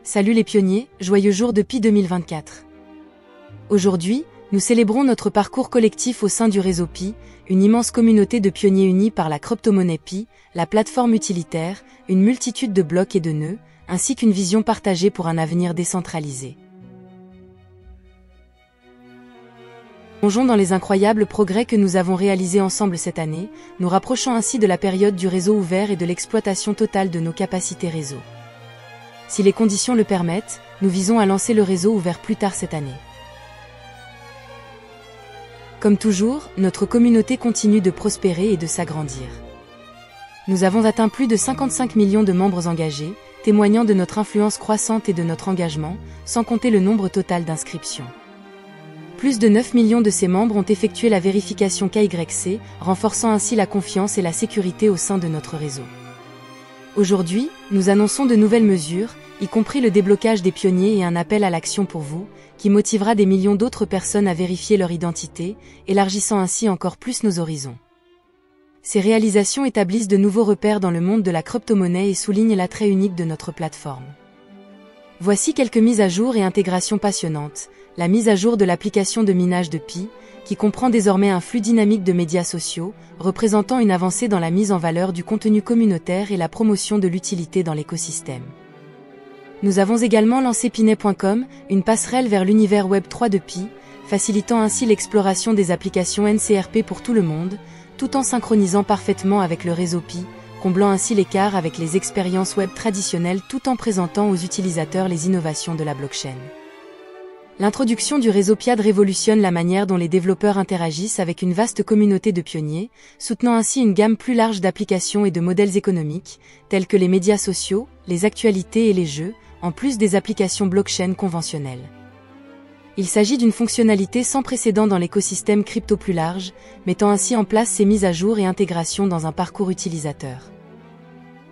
Salut les pionniers, joyeux jour de Pi 2024. Aujourd'hui, nous célébrons notre parcours collectif au sein du réseau Pi, une immense communauté de pionniers unis par la crypto-monnaie Pi, la plateforme utilitaire, une multitude de blocs et de nœuds, ainsi qu'une vision partagée pour un avenir décentralisé. Plongeons dans les incroyables progrès que nous avons réalisés ensemble cette année, nous rapprochant ainsi de la période du réseau ouvert et de l'exploitation totale de nos capacités réseau. Si les conditions le permettent, nous visons à lancer le réseau ouvert plus tard cette année. Comme toujours, notre communauté continue de prospérer et de s'agrandir. Nous avons atteint plus de 55 millions de membres engagés, témoignant de notre influence croissante et de notre engagement, sans compter le nombre total d'inscriptions. Plus de 9 millions de ces membres ont effectué la vérification KYC, renforçant ainsi la confiance et la sécurité au sein de notre réseau. Aujourd'hui, nous annonçons de nouvelles mesures, y compris le déblocage des pionniers et un appel à l'action pour vous, qui motivera des millions d'autres personnes à vérifier leur identité, élargissant ainsi encore plus nos horizons. Ces réalisations établissent de nouveaux repères dans le monde de la crypto-monnaie et soulignent l'attrait unique de notre plateforme. Voici quelques mises à jour et intégrations passionnantes. La mise à jour de l'application de minage de Pi, qui comprend désormais un flux dynamique de médias sociaux, représentant une avancée dans la mise en valeur du contenu communautaire et la promotion de l'utilité dans l'écosystème. Nous avons également lancé Pinet.com, une passerelle vers l'univers Web 3 de Pi, facilitant ainsi l'exploration des applications NCRP pour tout le monde, tout en synchronisant parfaitement avec le réseau Pi, comblant ainsi l'écart avec les expériences web traditionnelles tout en présentant aux utilisateurs les innovations de la blockchain. L'introduction du réseau Piad révolutionne la manière dont les développeurs interagissent avec une vaste communauté de pionniers, soutenant ainsi une gamme plus large d'applications et de modèles économiques, tels que les médias sociaux, les actualités et les jeux, en plus des applications blockchain conventionnelles. Il s'agit d'une fonctionnalité sans précédent dans l'écosystème crypto plus large, mettant ainsi en place ces mises à jour et intégrations dans un parcours utilisateur.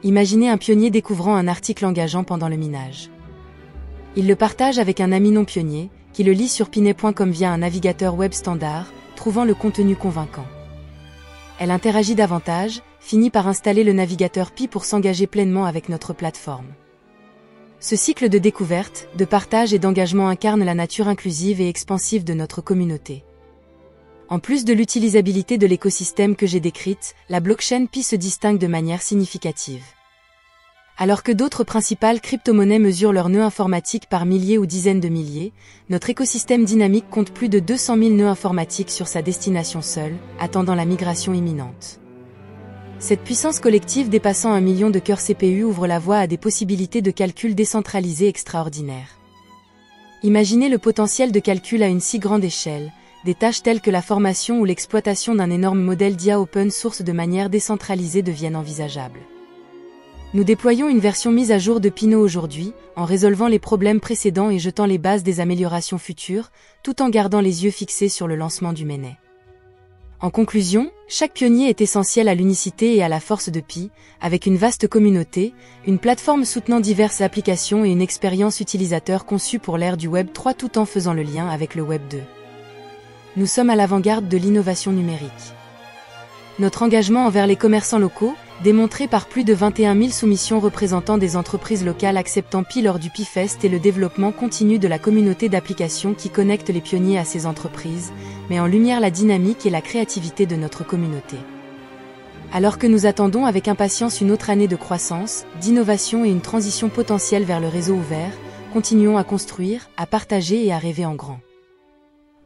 Imaginez un pionnier découvrant un article engageant pendant le minage. Il le partage avec un ami non pionnier, qui le lit sur Pinet.com via un navigateur web standard, trouvant le contenu convaincant. Elle interagit davantage, finit par installer le navigateur Pi pour s'engager pleinement avec notre plateforme. Ce cycle de découverte, de partage et d'engagement incarne la nature inclusive et expansive de notre communauté. En plus de l'utilisabilité de l'écosystème que j'ai décrite, la blockchain Pi se distingue de manière significative. Alors que d'autres principales crypto-monnaies mesurent leurs nœuds informatiques par milliers ou dizaines de milliers, notre écosystème dynamique compte plus de 200 000 nœuds informatiques sur sa destination seule, attendant la migration imminente. Cette puissance collective dépassant 1 million de cœurs CPU ouvre la voie à des possibilités de calcul décentralisées extraordinaires. Imaginez le potentiel de calcul à une si grande échelle, des tâches telles que la formation ou l'exploitation d'un énorme modèle d'IA open source de manière décentralisée deviennent envisageables. Nous déployons une version mise à jour de Pinot aujourd'hui, en résolvant les problèmes précédents et jetant les bases des améliorations futures, tout en gardant les yeux fixés sur le lancement du mainnet. En conclusion, chaque pionnier est essentiel à l'unicité et à la force de Pi, avec une vaste communauté, une plateforme soutenant diverses applications et une expérience utilisateur conçue pour l'ère du Web 3 tout en faisant le lien avec le Web 2. Nous sommes à l'avant-garde de l'innovation numérique. Notre engagement envers les commerçants locaux, démontré par plus de 21 000 soumissions représentant des entreprises locales acceptant Pi lors du Pi-Fest et le développement continu de la communauté d'applications qui connecte les pionniers à ces entreprises, met en lumière la dynamique et la créativité de notre communauté. Alors que nous attendons avec impatience une autre année de croissance, d'innovation et une transition potentielle vers le réseau ouvert, continuons à construire, à partager et à rêver en grand.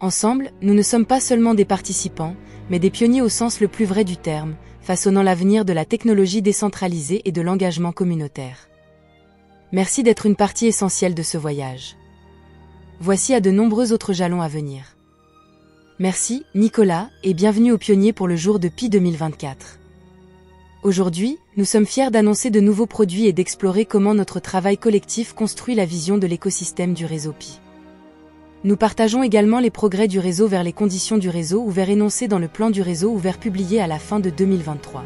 Ensemble, nous ne sommes pas seulement des participants, mais des pionniers au sens le plus vrai du terme, façonnant l'avenir de la technologie décentralisée et de l'engagement communautaire. Merci d'être une partie essentielle de ce voyage. Voici à de nombreux autres jalons à venir. Merci, Nicolas, et bienvenue aux pionniers pour le jour de Pi 2024. Aujourd'hui, nous sommes fiers d'annoncer de nouveaux produits et d'explorer comment notre travail collectif construit la vision de l'écosystème du réseau Pi. Nous partageons également les progrès du réseau vers les conditions du réseau ouvert énoncées dans le plan du réseau ouvert publié à la fin de 2023.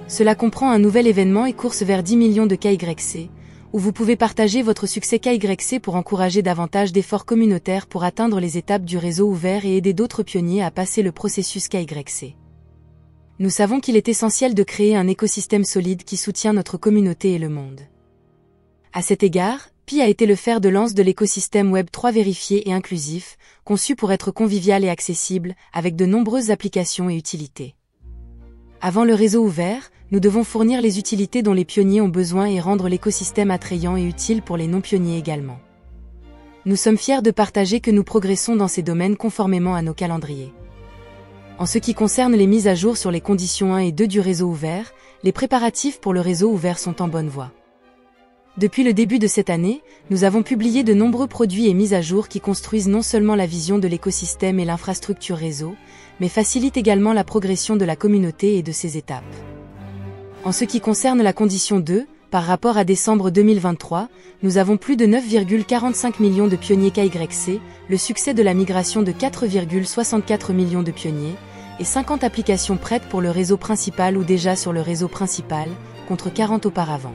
Cela comprend un nouvel événement et course vers 10 millions de KYC, où vous pouvez partager votre succès KYC pour encourager davantage d'efforts communautaires pour atteindre les étapes du réseau ouvert et aider d'autres pionniers à passer le processus KYC. Nous savons qu'il est essentiel de créer un écosystème solide qui soutient notre communauté et le monde. À cet égard, Pi a été le fer de lance de l'écosystème Web3 vérifié et inclusif, conçu pour être convivial et accessible, avec de nombreuses applications et utilités. Avant le réseau ouvert, nous devons fournir les utilités dont les pionniers ont besoin et rendre l'écosystème attrayant et utile pour les non-pionniers également. Nous sommes fiers de partager que nous progressons dans ces domaines conformément à nos calendriers. En ce qui concerne les mises à jour sur les conditions 1 et 2 du réseau ouvert, les préparatifs pour le réseau ouvert sont en bonne voie. Depuis le début de cette année, nous avons publié de nombreux produits et mises à jour qui construisent non seulement la vision de l'écosystème et l'infrastructure réseau, mais facilitent également la progression de la communauté et de ses étapes. En ce qui concerne la condition 2, par rapport à décembre 2023, nous avons plus de 9,45 millions de pionniers KYC, le succès de la migration de 4,64 millions de pionniers, et 50 applications prêtes pour le réseau principal ou déjà sur le réseau principal, contre 40 auparavant.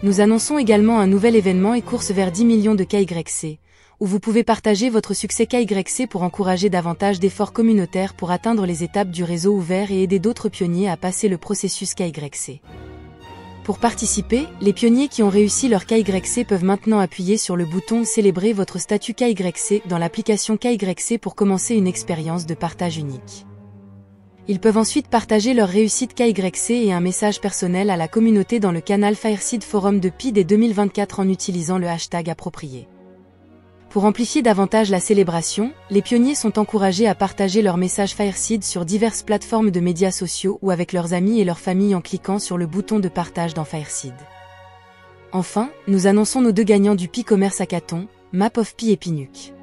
Nous annonçons également un nouvel événement et course vers 10 millions de KYC, où vous pouvez partager votre succès KYC pour encourager davantage d'efforts communautaires pour atteindre les étapes du réseau ouvert et aider d'autres pionniers à passer le processus KYC. Pour participer, les pionniers qui ont réussi leur KYC peuvent maintenant appuyer sur le bouton « Célébrer votre statut KYC » dans l'application KYC pour commencer une expérience de partage unique. Ils peuvent ensuite partager leur réussite KYC et un message personnel à la communauté dans le canal Fireseed Forum de Pi dès 2024 en utilisant le hashtag approprié. Pour amplifier davantage la célébration, les pionniers sont encouragés à partager leur message Fireseed sur diverses plateformes de médias sociaux ou avec leurs amis et leurs familles en cliquant sur le bouton de partage dans Fireseed. Enfin, nous annonçons nos 2 gagnants du Pi Commerce Hackathon, Map of Pi et Pinuc.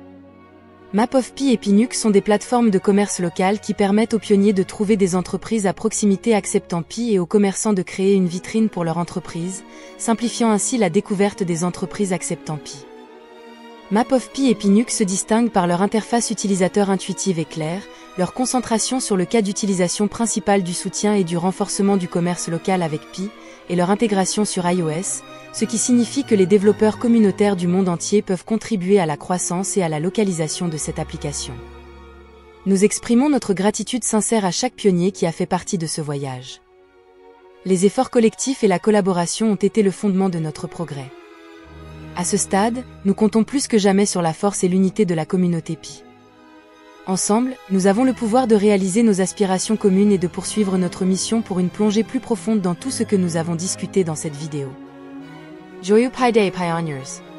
Map of Pi et Pinuc sont des plateformes de commerce local qui permettent aux pionniers de trouver des entreprises à proximité acceptant Pi et aux commerçants de créer une vitrine pour leur entreprise, simplifiant ainsi la découverte des entreprises acceptant Pi. Map of Pi et Pinuc se distinguent par leur interface utilisateur intuitive et claire, leur concentration sur le cas d'utilisation principal du soutien et du renforcement du commerce local avec Pi, et leur intégration sur iOS, ce qui signifie que les développeurs communautaires du monde entier peuvent contribuer à la croissance et à la localisation de cette application. Nous exprimons notre gratitude sincère à chaque pionnier qui a fait partie de ce voyage. Les efforts collectifs et la collaboration ont été le fondement de notre progrès. À ce stade, nous comptons plus que jamais sur la force et l'unité de la communauté Pi. Ensemble, nous avons le pouvoir de réaliser nos aspirations communes et de poursuivre notre mission pour une plongée plus profonde dans tout ce que nous avons discuté dans cette vidéo. Joyeux Pi Day, Pioneers!